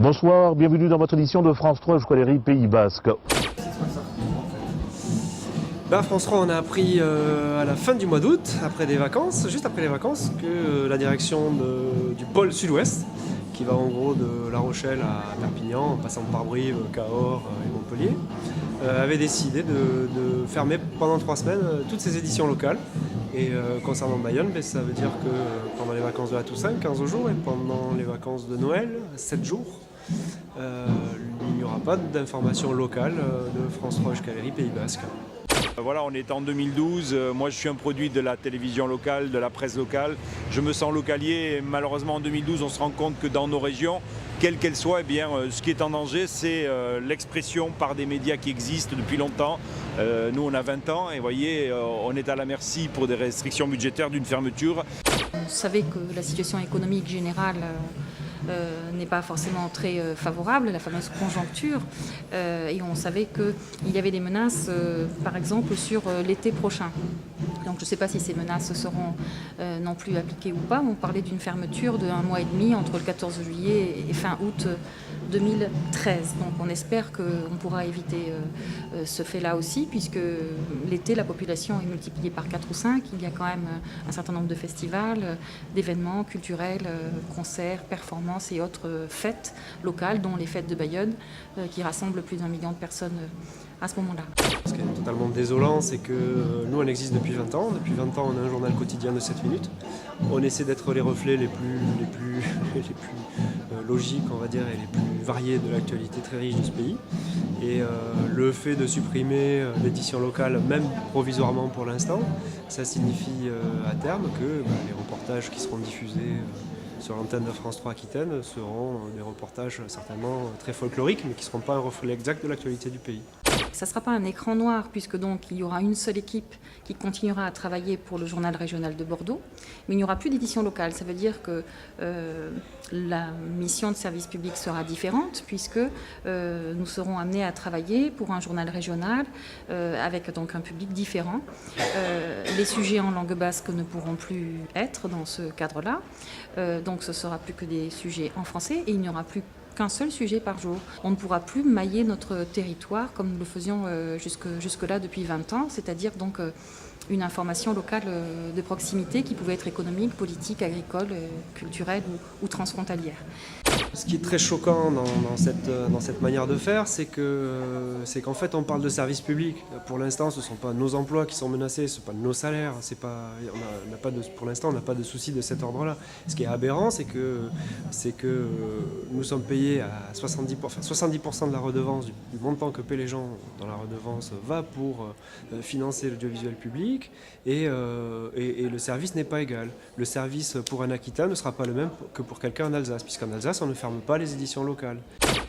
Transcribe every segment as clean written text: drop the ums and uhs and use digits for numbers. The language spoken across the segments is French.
Bonsoir, bienvenue dans votre édition de France 3 Euskal Pays Basque. France 3, on a appris à la fin du mois d'août, juste après les vacances, que la direction du pôle sud-ouest, qui va en gros de La Rochelle à Perpignan, en passant par Brive, Cahors et Montpellier, avait décidé de fermer pendant 3 semaines toutes ses éditions locales. Et concernant Bayonne, ça veut dire que pendant les vacances de la Toussaint, 15 jours, et pendant les vacances de Noël, 7 jours, il n'y aura pas d'information locale de France 3 Euskal Pays Basque. Voilà, on est en 2012, moi je suis un produit de la télévision locale, de la presse locale, je me sens localier et malheureusement en 2012 on se rend compte que dans nos régions, quelles qu'elles soient, ce qui est en danger c'est l'expression par des médias qui existent depuis longtemps. Nous on a 20 ans et vous voyez, on est à la merci pour des restrictions budgétaires d'une fermeture. On savait que la situation économique générale n'est pas forcément très favorable, la fameuse conjoncture, et on savait qu'il y avait des menaces, par exemple, sur l'été prochain. Donc je ne sais pas si ces menaces seront non plus appliquées ou pas. On parlait d'une fermeture de 1 mois et demi entre le 14 juillet et fin août 2013. Donc on espère qu'on pourra éviter ce fait-là aussi, puisque l'été, la population est multipliée par 4 ou 5. Il y a quand même un certain nombre de festivals, d'événements culturels, concerts, performances et autres fêtes locales, dont les fêtes de Bayonne, qui rassemblent plus d'1 million de personnes à ce moment-là. Ce qui est totalement désolant, c'est que nous, on existe depuis 20 ans. Depuis 20 ans, on a un journal quotidien de 7 minutes. On essaie d'être les reflets les plus logiques, on va dire, et les plus variés de l'actualité très riche de ce pays. Et le fait de supprimer l'édition locale, même provisoirement pour l'instant, ça signifie à terme que les reportages qui seront diffusés sur l'antenne de France 3 Aquitaine seront des reportages certainement très folkloriques, mais qui ne seront pas un reflet exact de l'actualité du pays. Ça ne sera pas un écran noir, puisque donc il y aura une seule équipe qui continuera à travailler pour le journal régional de Bordeaux, mais il n'y aura plus d'édition locale. Ça veut dire que la mission de service public sera différente, puisque nous serons amenés à travailler pour un journal régional avec donc un public différent. Les sujets en langue basque ne pourront plus être dans ce cadre-là, donc ce ne sera plus que des sujets en français et il n'y aura plus qu'un seul sujet par jour. On ne pourra plus mailler notre territoire comme nous le faisions jusque-là depuis 20 ans, c'est-à-dire donc une information locale de proximité qui pouvait être économique, politique, agricole, culturelle ou transfrontalière. Ce qui est très choquant dans cette manière de faire, c'est qu'en fait on parle de service public. Pour l'instant, ce ne sont pas nos emplois qui sont menacés, ce ne sont pas nos salaires. Pour l'instant, on n'a pas de souci de cet ordre-là. Ce qui est aberrant, c'est que nous sommes payés à 70% de la redevance, du montant que paient les gens dans la redevance va pour financer l'audiovisuel public et le service n'est pas égal. Le service pour un Aquitain ne sera pas le même que pour quelqu'un en Alsace, puisqu'en Alsace, on ne ferme pas les éditions locales.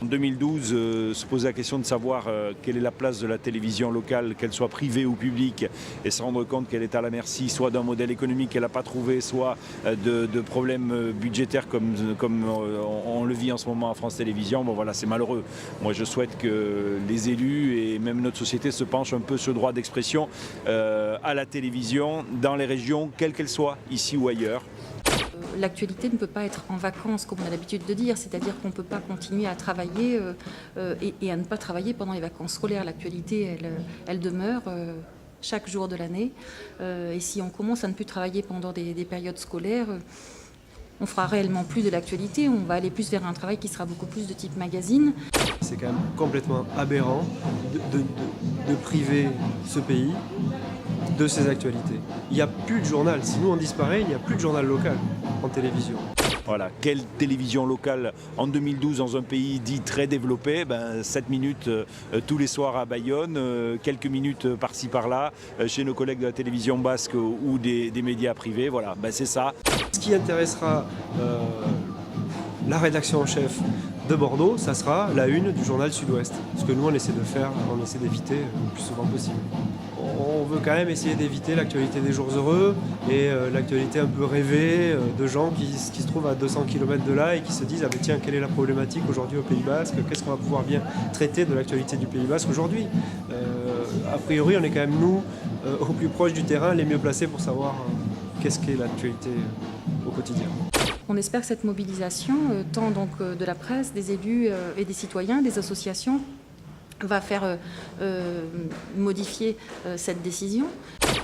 En 2012, se poser la question de savoir quelle est la place de la télévision locale, qu'elle soit privée ou publique, et se rendre compte qu'elle est à la merci soit d'un modèle économique qu'elle n'a pas trouvé, soit de problèmes budgétaires comme on le vit en ce moment à France Télévisions. Bon voilà, c'est malheureux. Moi je souhaite que les élus et même notre société se penchent un peu sur le droit d'expression à la télévision dans les régions, quelles qu'elles soient, ici ou ailleurs. L'actualité ne peut pas être en vacances, comme on a l'habitude de dire, c'est-à-dire qu'on ne peut pas continuer à travailler et à ne pas travailler pendant les vacances scolaires. L'actualité, elle demeure chaque jour de l'année. Et si on commence à ne plus travailler pendant des périodes scolaires, on fera réellement plus de l'actualité, on va aller plus vers un travail qui sera beaucoup plus de type magazine. C'est quand même complètement aberrant de priver ce pays de ses actualités. Il n'y a plus de journal. Si nous on disparaît, il n'y a plus de journal local en télévision. Voilà, quelle télévision locale en 2012 dans un pays dit très développé, 7 minutes tous les soirs à Bayonne, quelques minutes par-ci par-là, chez nos collègues de la télévision basque ou des médias privés, voilà, c'est ça. Ce qui intéressera la rédaction en chef de Bordeaux, ça sera la une du journal Sud-Ouest. Ce que nous on essaie de faire, on essaie d'éviter le plus souvent possible. On veut quand même essayer d'éviter l'actualité des jours heureux et l'actualité un peu rêvée de gens qui se trouvent à 200 km de là et qui se disent « Ah ben tiens, quelle est la problématique aujourd'hui au Pays Basque? Qu'est-ce qu'on va pouvoir bien traiter de l'actualité du Pays Basque aujourd'hui ?» A priori, on est quand même, nous, au plus proche du terrain, les mieux placés pour savoir qu'est-ce qu'est l'actualité au quotidien. On espère que cette mobilisation, tant donc de la presse, des élus et des citoyens, des associations, va faire modifier cette décision.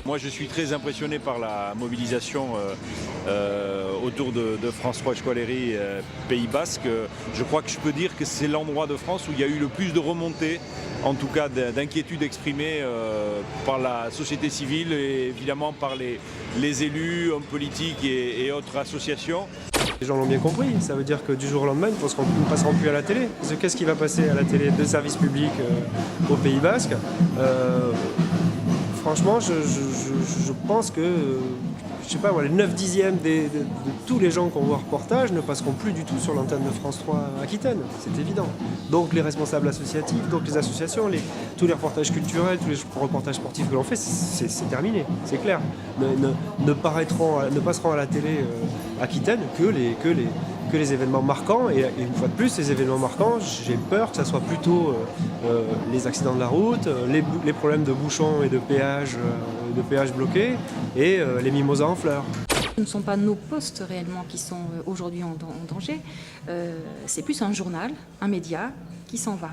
Moi, je suis très impressionné par la mobilisation autour de France 3 Eskualerri Pays Basque. Je crois que je peux dire que c'est l'endroit de France où il y a eu le plus de remontées, en tout cas d'inquiétudes exprimées par la société civile et évidemment par les élus, hommes politiques et autres associations. Les gens l'ont bien compris, ça veut dire que du jour au lendemain, nous ne passerons plus à la télé. Parce que qu'est-ce qui va passer à la télé de service public au Pays Basque? Franchement, je pense que, je sais pas, les 9/10 de tous les gens qu'on voit au reportage ne passeront plus du tout sur l'antenne de France 3 Aquitaine, c'est évident. Donc les responsables associatifs, donc les associations, tous les reportages culturels, tous les reportages sportifs que l'on fait, c'est terminé, c'est clair. Ne passeront à la télé Aquitaine que les événements marquants, et une fois de plus, les événements marquants, j'ai peur que ça soit plutôt les accidents de la route, les problèmes de bouchons et de péages bloqués, et les mimosas en fleurs. Ce ne sont pas nos postes réellement qui sont aujourd'hui en danger, c'est plus un journal, un média qui s'en va.